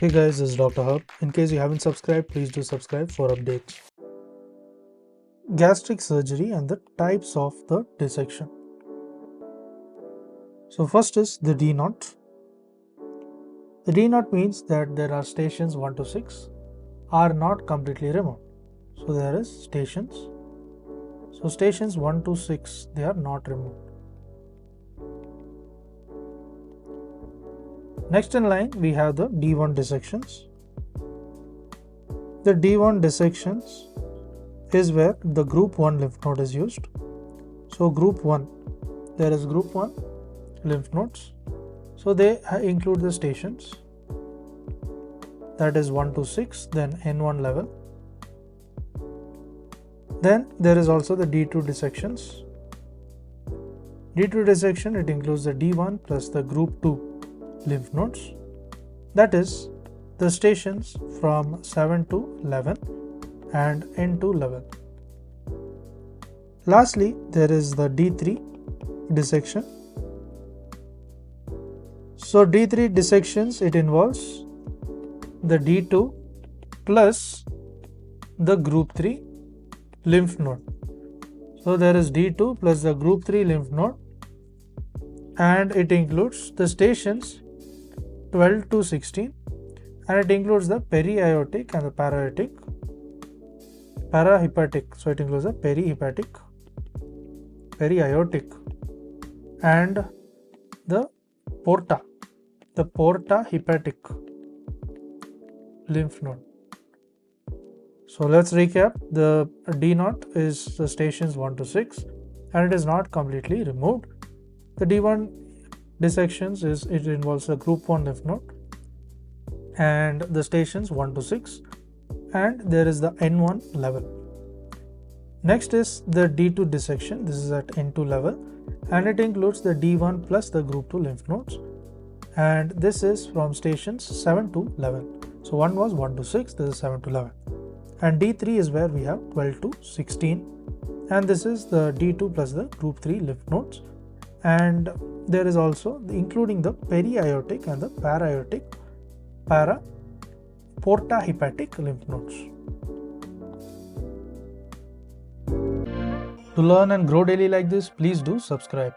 Hey guys, this is Dr. Hub. In case you haven't subscribed, please do subscribe for updates. Gastric surgery and the types of the dissection. So first is the D knot. The D knot means that there are stations 1 to 6 are not completely removed. So there is stations. So stations 1 to 6 they are not removed. Next in line we have the D1 dissections. The D1 dissections is where the group 1 lymph node is used. So group 1, there is group 1 lymph nodes. So they include the stations, that is 1 to 6, then N1 level. Then there is also the D2 dissections. D2 dissection, it includes the D1 plus the group 2 lymph nodes, that is the stations from 7 to 11 and N2 level. Lastly, there is the D3 dissection. So D3 dissections, it involves the D2 plus the group 3 lymph node. So there is D2 plus the group 3 lymph node, and it includes the stations 12 to 16, and it includes the periaortic and the parahepatic. So it includes the periaortic and the portahepatic lymph node. So let's recap. The D knot is the stations 1 to 6 and it is not completely removed. The D1 dissections it involves the group 1 lymph node and the stations 1 to 6, and there is the N1 level. Next is the D2 dissection. This is at N2 level and it includes the D1 plus the group 2 lymph nodes, and this is from stations 7 to 11. So one was 1 to 6, this is 7 to 11. And D3 is where we have 12 to 16, and this is the D2 plus the group 3 lymph nodes, and there is also including the periaortic and the portahepatic lymph nodes. To learn and grow daily like this, please do subscribe.